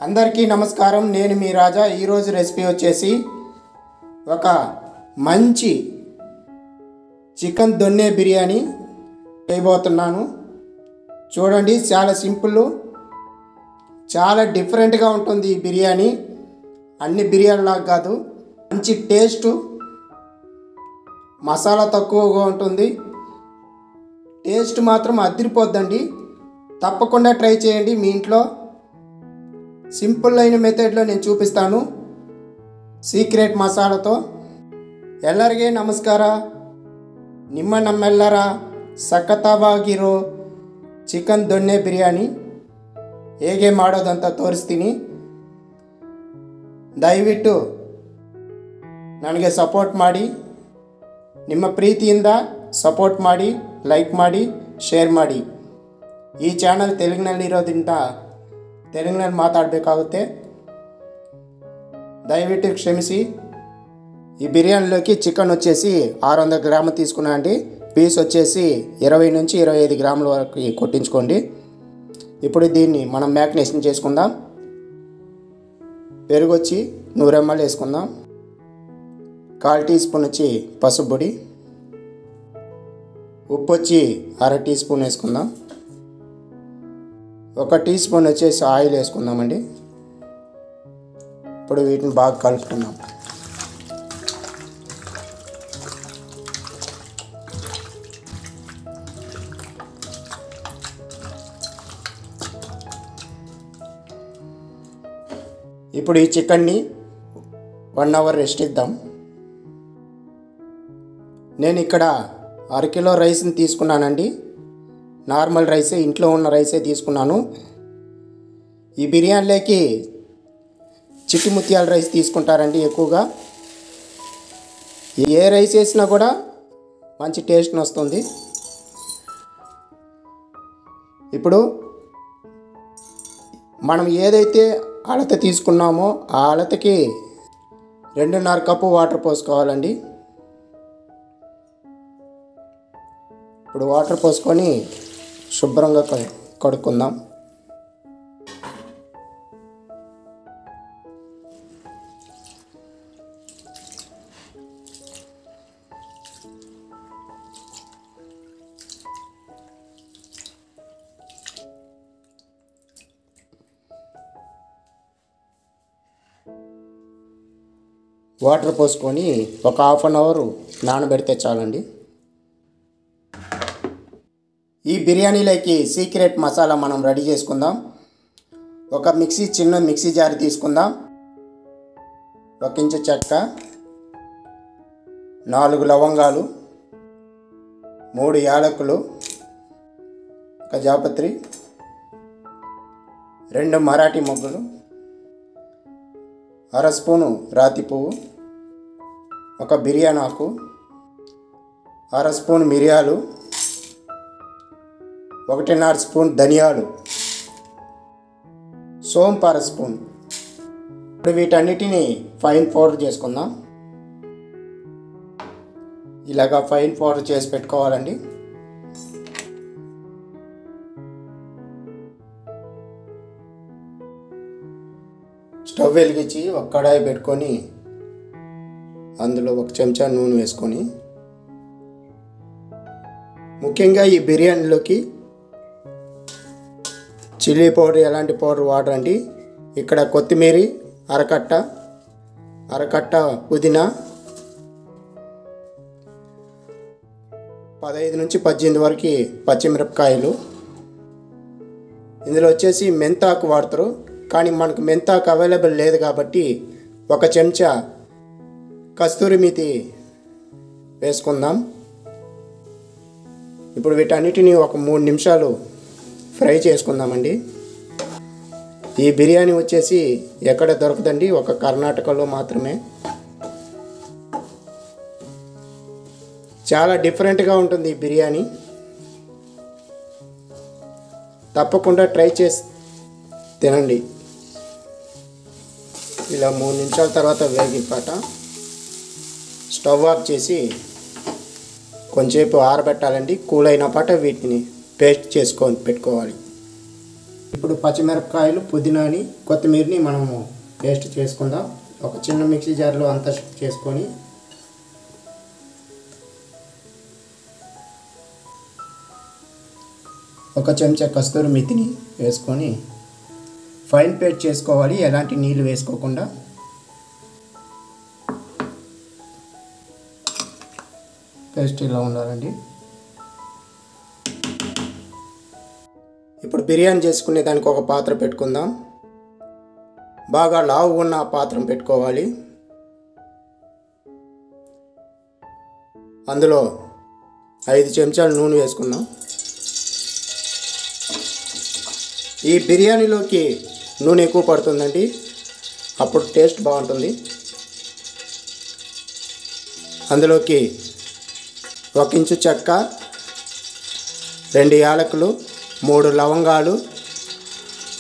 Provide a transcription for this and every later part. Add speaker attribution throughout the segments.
Speaker 1: అందరికీ నమస్కారం. నేను మీ రాజా. ఈరోజు రెసిపీ వచ్చేసి ఒక మంచి చికెన్ దొన్నె బిర్యానీ చేయబోతున్నాను. చూడండి, చాలా సింపుల్, చాలా డిఫరెంట్గా ఉంటుంది ఈ బిర్యానీ. అన్ని బిర్యానీలాగా కాదు, మంచి టేస్ట్, మసాలా తక్కువగా ఉంటుంది. టేస్ట్ మాత్రం అదిరిపోద్దండి. తప్పకుండా ట్రై చేయండి మీ ఇంట్లో. సింపుల్ అయిన మెథడ్లో నేను చూపిస్తాను, సీక్రెట్ ಮಸಾಲಾతో. ಎಲ್ಲರಿಗೆ ನಮಸ್ಕಾರ. ನಮ್ಮೆಲ್ಲರ ಸಖತ್ತಾಗಿರೋ ಚಿಕನ್ ದೊಣ್ಣೆ ಬಿರಿಯಾನಿ ಹೇಗೆ ಮಾಡೋದಂತ ತೋರಿಸ್ತೀನಿ. ದಯವಿಟ್ಟು ನನಗೆ ಸಪೋರ್ಟ್ ಮಾಡಿ, ನಿಮ್ಮ ಪ್ರೀತಿಯಿಂದ ಸಪೋರ್ಟ್ ಮಾಡಿ, ಲೈಕ್ ಮಾಡಿ, ಶೇರ್ ಮಾಡಿ. ಈ ಚಾನಲ್ ತೆಲುಗಿನಲ್ಲಿರೋದ್ರಿಂದ ತೆಲುಗಿನಲ್ಲಿ ಮಾತಾಡಬೇಕಾಗುತ್ತೆ, దయవిಟ್ಟು క్షమించి. ఈ బిర్యానీలోకి చికెన్ వచ్చేసి 600 గ్రాములు తీసుకున్నా అండి. పీస్ వచ్చేసి 20 నుంచి 25 గ్రాముల వరకు కొట్టించుకోండి. ఇప్పుడు దీన్ని మనం మ్యారినేషన్ చేసుకుందాం. పెరుగు వచ్చి 100 ml వేసుకుందాం. 1/4 టీ స్పూన్ వచ్చి పసుపు పొడి, ఉప్పు వచ్చి 1/2 టీ స్పూన్ వేసుకుందాం. 1 టీ స్పూన్ వచ్చేసి ఆయిల్ వేసుకుందామండి. ఇప్పుడు వీటిని బాగా కలుపుకుందాం. ఇప్పుడు ఈ చికెన్ని 1 అవర్ రెస్ట్ ఇద్దాం. నేను ఇక్కడ 1/2 కిలో రైస్ని తీసుకున్నానండి. నార్మల్ రైసే, ఇంట్లో ఉన్న రైసే తీసుకున్నాను. ఈ బిర్యానీలోకి చిట్టి ముత్యాల రైస్ తీసుకుంటారండి ఎక్కువగా. ఏ రైస్ వేసినా కూడా మంచి టేస్ట్ వస్తుంది. ఇప్పుడు మనం ఏదైతే అలత తీసుకున్నామో ఆ అలతకి 2.5 కప్పు వాటర్ పోసుకోవాలండి. ఇప్పుడు వాటర్ పోసుకొని శుభ్రంగా కడుక్కుందాం. వాటర్ పోసుకొని ఒక 1/2 అవర్ నానబెడితే చాలండి. ఈ బిర్యానీలోకి సీక్రెట్ మసాలా మనం రెడీ చేసుకుందాం. ఒక చిన్న మిక్సీ జార్ తీసుకుందాం. 1 ఇంచు చెక్క, 4 లవంగాలు, 3 యాలకులు, 1 జాపత్రి, 2 మరాఠీ మొగ్గలు, 1/2 స్పూను రాతి పువ్వు, 1 బిర్యానీ ఆకు, 1/2 స్పూన్ మిరియాలు, 1.5 స్పూన్ ధనియాలు, సోంపు 1/2 స్పూన్. ఇప్పుడు వీటన్నిటిని ఫైన్ పౌడర్ చేసుకుందాం. ఇలాగా ఫైన్ పౌడర్ చేసి పెట్టుకోవాలండి. స్టవ్ వెలిగించి ఒక కడాయి పెట్టుకొని అందులో 1 చెంచా నూనె వేసుకొని, ముఖ్యంగా ఈ బిర్యానీలోకి చిల్లీ పౌడర్ ఎలాంటి పౌడర్ వాడరండి. ఇక్కడ కొత్తిమీర అరకట్ట పుదీనా, 15 నుంచి 18 వరకు పచ్చిమిరపకాయలు. ఇందులో వచ్చేసి మెంతాకు వాడతారు, కానీ మనకు మెంతాకు అవైలబుల్ లేదు కాబట్టి 1 చెంచా కస్తూరి మేతి వేసుకుందాం. ఇప్పుడు వీటన్నిటిని ఒక 3 నిమిషాలు ఫ్రై చేసుకుందామండి. ఈ బిర్యానీ వచ్చేసి ఎక్కడ దొరకదండి, ఒక కర్ణాటకలో మాత్రమే. చాలా డిఫరెంట్గా ఉంటుంది ఈ బిర్యానీ. తప్పకుండా ట్రై చేసి తినండి. ఇలా 3 నిమిషాల తర్వాత వేగిపాట స్టవ్ ఆఫ్ చేసి కొంచెంసేపు ఆరబెట్టాలండి. కూల్ అయిన పాట వీటిని పేస్ట్ చేసుకొని పెట్టుకోవాలి. ఇప్పుడు పచ్చిమిరపకాయలు, పుదీనాని, కొత్తిమీరని మనము పేస్ట్ చేసుకుందాం. ఒక చిన్న మిక్సీ జార్లో అంతా చేసుకొని ఒక చెంచా కస్తూరి మెతిని వేసుకొని ఫైన్ పేస్ట్ చేసుకోవాలి, ఎలాంటి నీళ్ళు వేసుకోకుండా. పేస్ట్ ఇలా ఉండాలండి. ఇప్పుడు బిర్యానీ చేసుకునే దానికి ఒక పాత్ర పెట్టుకుందాం. బాగా లావు ఉన్న పాత్ర పెట్టుకోవాలి. అందులో 5 చెంచాలు నూనె వేసుకుందాం. ఈ బిర్యానీలోకి నూనె ఎక్కువ పడుతుందండి, అప్పుడు టేస్ట్ బాగుంటుంది. అందులోకి 1 ఇంచు చెక్క, 2 యాలకులు, 3 లవంగాలు,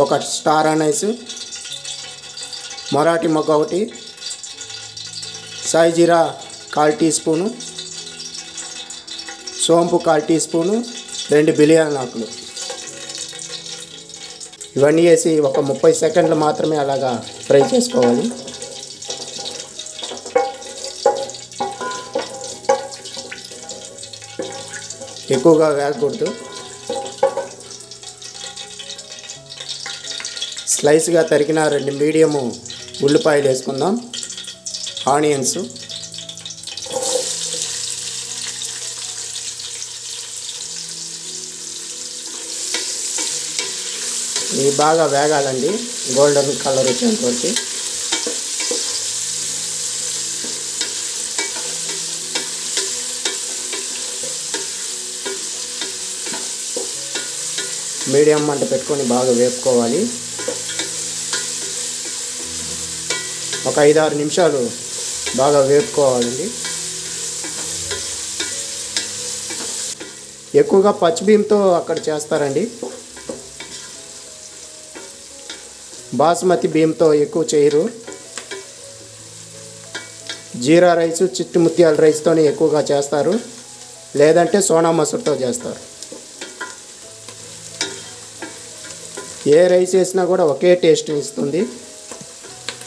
Speaker 1: 1 స్టార్ అనైస్, మరాఠీ మొగ్గ 1, సాయి జీరా 1/4 టీ స్పూను, సోంపు 1/4 టీ స్పూను, 2 బిర్యానీ ఆకులు. ఇవన్నీ వేసి ఒక 30 సెకండ్లు మాత్రమే అలాగా ఫ్రై చేసుకోవాలి. ఎక్కువగా వేగకూడదు. స్లైస్గా తరిగిన 2 మీడియము ఉల్లిపాయలు వేసుకుందాం. ఆనియన్స్, ఇవి బాగా వేగాలండి, గోల్డెన్ కలర్ వచ్చేంత వరకు. మీడియం మంట పెట్టుకొని బాగా వేపుకోవాలి. ఒక 5-6 నిమిషాలు బాగా వేపుకోవాలండి. ఎక్కువగా పచ్చి బియ్యంతో అక్కడ చేస్తారండి, బాస్మతి బియ్యంతో ఎక్కువ చేయరు. జీరా రైస్, చిట్టి ముత్యాల రైస్తోనే ఎక్కువగా చేస్తారు, లేదంటే సోనా మసూర్తో చేస్తారు. ఏ రైస్ వేసినా కూడా ఒకే టేస్ట్ ఇస్తుంది,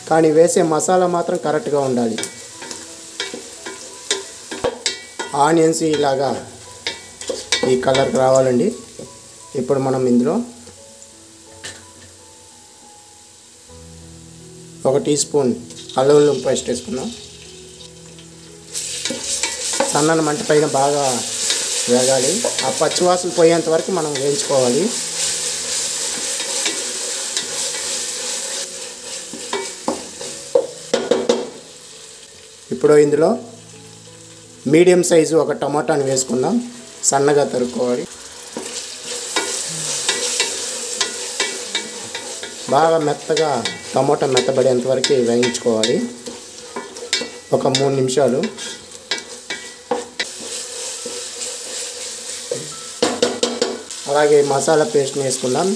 Speaker 1: కానీ వేసే మసాలా మాత్రం కరెక్ట్గా ఉండాలి. ఆనియన్స్ ఇలాగా ఈ కలర్కి రావాలండి. ఇప్పుడు మనం ఇందులో 1 టీ స్పూన్ అల్లం వెల్లుల్లి పేస్ట్ వేసుకుందాం. సన్నని మంట పైన బాగా వేగాలి. ఆ పచ్చివాసన పోయేంత వరకు మనం వేయించుకోవాలి. ఇప్పుడు ఇందులో మీడియం సైజు 1 టమాటాని వేసుకుందాం. సన్నగా తరుక్కోవాలి. బాగా మెత్తగా టమాటా మెత్తబడేంత వరకు వేయించుకోవాలి. ఒక 3 నిమిషాలు. అలాగే మసాలా పేస్ట్ని వేసుకుందాం.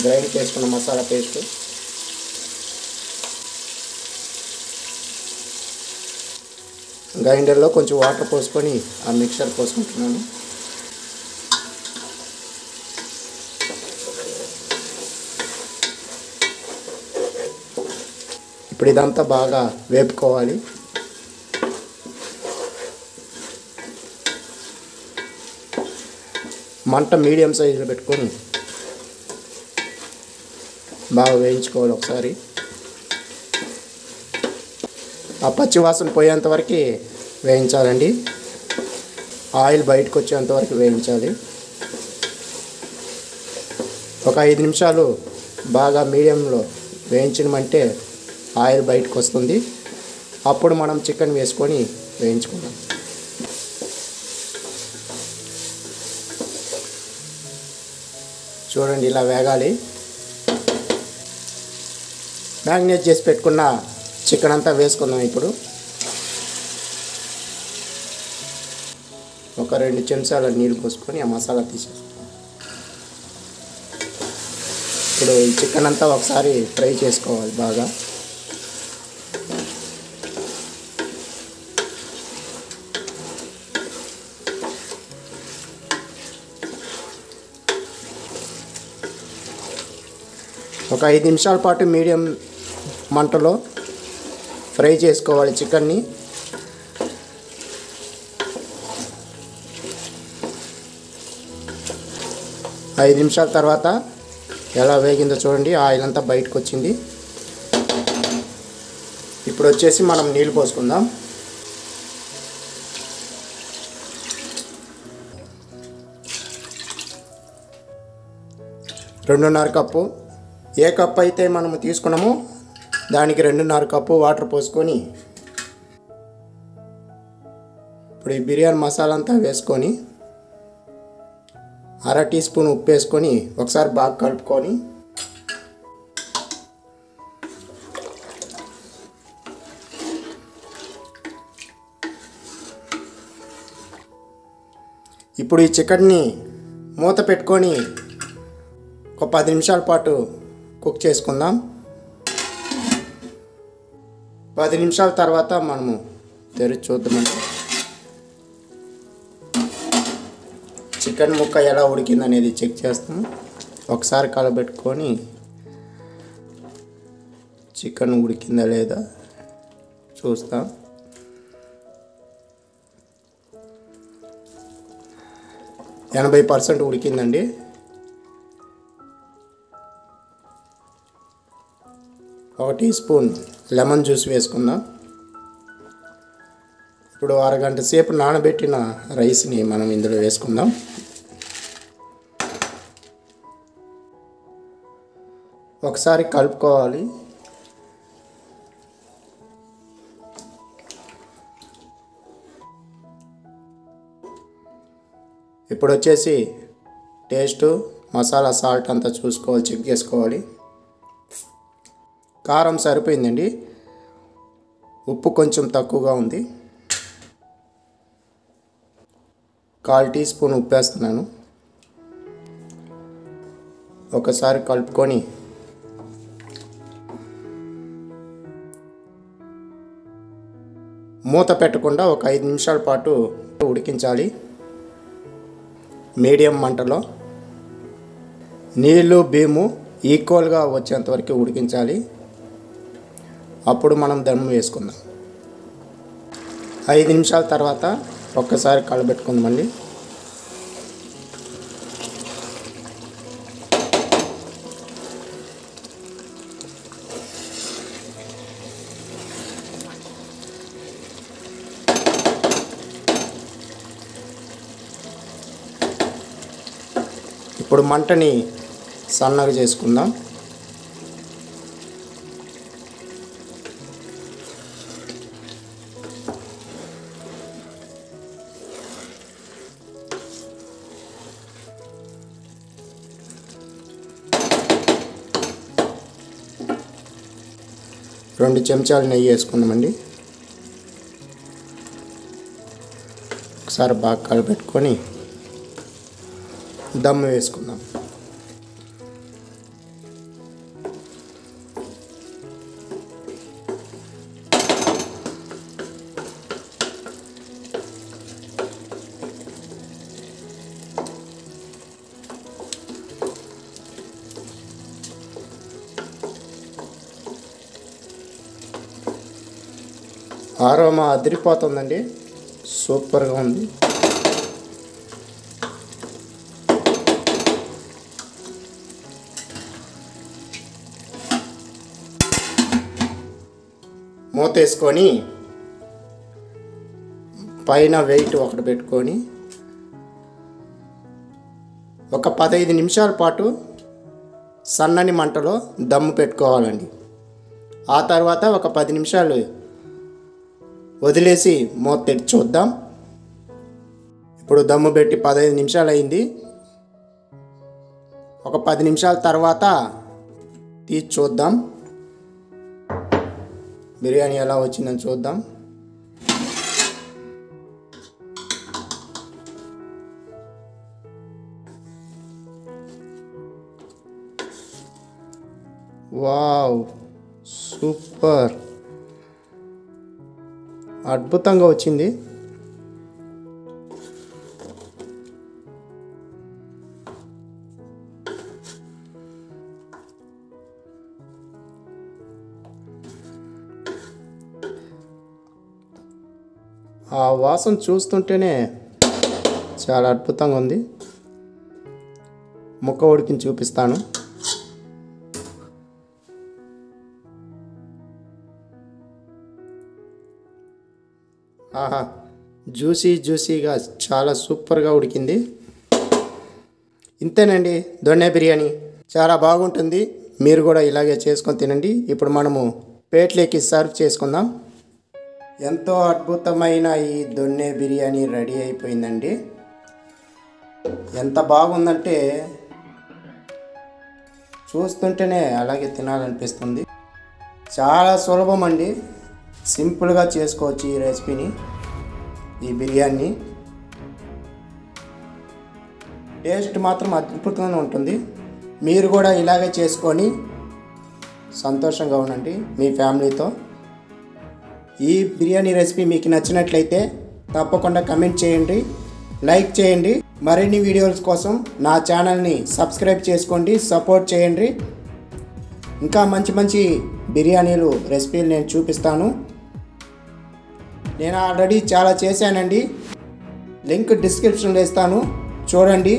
Speaker 1: గ్రైండ్ చేసుకున్న మసాలా పేస్ట్. గ్రైండర్లో కొంచెం వాటర్ పోసుకొని ఆ మిక్చర్ పోసుకుంటున్నాను. ఇప్పుడు ఇదంతా బాగా వేపుకోవాలి. మంట మీడియం సైజులో పెట్టుకొని బాగా వేయించుకోవాలి ఒకసారి. ఆ పచ్చివాసన పోయేంత వరకు వేయించాలండి. ఆయిల్ బయటకు వచ్చేంత వరకు వేయించాలి. ఒక 5 నిమిషాలు బాగా మీడియంలో వేయించమంటే ఆయిల్ బయటకు వస్తుంది. అప్పుడు మనం చికెన్ వేసుకొని వేయించుకుందాం. చూడండి, ఇలా వేగాలి. మ్యారినేట్ చేసి పెట్టుకున్న చికెన్ అంతా వేసుకుందాం. ఇప్పుడు ఒక 2 చెంచాల నీళ్ళు పోసుకొని ఆ మసాలా తీసేస్తాం. ఇప్పుడు ఈ చికెన్ అంతా ఒకసారి ఫ్రై చేసుకోవాలి బాగా. ఒక 5 నిమిషాల పాటు మీడియం మంటలో ఫ్రై చేసుకోవాలి చికెన్ని. ఐదు నిమిషాల తర్వాత ఎలా వేగిందో చూడండి, ఆయిల్ అంతా బయటకు వచ్చింది. ఇప్పుడు వచ్చేసి మనం నీళ్ళు పోసుకుందాం. రెండున్నర కప్పు, ఏ కప్పు అయితే మనము తీసుకున్నామో దానికి 2.5 కప్పు వాటర్ పోసుకొని ఇప్పుడు ఈ బిర్యానీ మసాలా అంతా వేసుకొని 1/2 టీ స్పూన్ ఉప్పు వేసుకొని ఒకసారి బాగా కలుపుకొని ఇప్పుడు ఈ చికెన్ని మూత పెట్టుకొని ఒక 10 నిమిషాల పాటు కుక్ చేసుకుందాం. 10 నిమిషాల తర్వాత మనము తెరిచి చూద్దామండి చికెన్ ముక్క ఎలా ఉడికింది అనేది చెక్ చేస్తాము. ఒకసారి కలబెట్టుకొని చికెన్ ఉడికిందా లేదా చూస్తాం. - 80% ఉడికిందండి. ఒక టీ స్పూన్ లెమన్ జ్యూస్ వేసుకుందాం. ఇప్పుడు అరగంట సేపు నానబెట్టిన రైస్ని మనం ఇందులో వేసుకుందాం. ఒకసారి కలుపుకోవాలి. ఇప్పుడు వచ్చేసి టేస్ట్ మసాలా సాల్ట్ అంతా చూసుకోవాలి, చెక్ చేసుకోవాలి. కారం సరిపోయిందండి, ఉప్పు కొంచెం తక్కువగా ఉంది. 1/4 టీ స్పూన్ ఉప్పు వేస్తున్నాను. ఒకసారి కలుపుకొని మూత పెట్టకుండా ఒక 5 నిమిషాల పాటు ఉడికించాలి మీడియం మంటలో. నీళ్ళు బియ్యము ఈక్వల్గా వచ్చేంత వరకు ఉడికించాలి. అప్పుడు మనం దమ్ వేసుకుందాం. 5 నిమిషాల తర్వాత ఒక్కసారి కలబెట్టుకుందామండి. ఇప్పుడు మంటని సన్నగా చేసుకుందాం. రెండు చెంచాలు నెయ్యి వేసుకుందామండి. ఒకసారి బాగా కలపెట్టుకొని దమ్ వేసుకుందాం. ఆరోమా అదిరిపోతుందండి, సూపర్గా ఉంది. మూత వేసుకొని పైన వెయిట్ ఒకటి పెట్టుకొని ఒక 15 నిమిషాల పాటు సన్నని మంటలో దమ్ము పెట్టుకోవాలండి. ఆ తర్వాత ఒక 10 నిమిషాలు వదిలేసి మూత తెరిచి చూద్దాం. ఇప్పుడు దమ్ము పెట్టి 15 నిమిషాలు అయింది. ఒక 10 నిమిషాల తర్వాత తీసి చూద్దాం బిర్యానీ ఎలా వచ్చిందని చూద్దాం. వావ్, సూపర్, అద్భుతంగా వచ్చింది. ఆ వాసన చూస్తుంటేనే చాలా అద్భుతంగా ఉంది. ముక్క ఉడికిని చూపిస్తాను. ఆహా, జ్యూసీగా చాలా సూపర్గా ఉడికింది. ఇంతేనండి దొన్నె బిర్యానీ. చాలా బాగుంటుంది. మీరు కూడా ఇలాగే చేసుకొని తినండి. ఇప్పుడు మనము ప్లేట్లోకి సర్వ్ చేసుకుందాం. ఎంతో అద్భుతమైన ఈ దొన్నె బిర్యానీ రెడీ అయిపోయిందండి. ఎంత బాగుందంటే చూస్తుంటేనే అలాగే తినాలనిపిస్తుంది. చాలా సులభం అండి. సింపుల్గా చేసుకోవచ్చు ఈ రెసిపీని, ఈ బిర్యానీ. టేస్ట్ మాత్రం అద్భుతంగా ఉంటుంది. మీరు కూడా ఇలాగే చేసుకొని సంతోషంగా ఉండండి మీ ఫ్యామిలీతో. ఈ బిర్యానీ రెసిపీ మీకు నచ్చినట్లయితే తప్పకుండా కమెంట్ చేయండి, లైక్ చేయండి. మరిన్ని వీడియోస్ కోసం నా ఛానల్ని సబ్స్క్రైబ్ చేసుకోండి, సపోర్ట్ చేయండి. ఇంకా మంచి మంచి బిర్యానీలు రెసిపీలు నేను చూపిస్తాను. నేను ఆల్రెడీ చాలా చేశానండి. లింక్ డిస్క్రిప్షన్లో ఇస్తాను, చూడండి.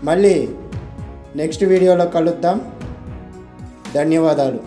Speaker 1: మళ్ళీ నెక్స్ట్ వీడియోలో కలుద్దాం. ధన్యవాదాలు.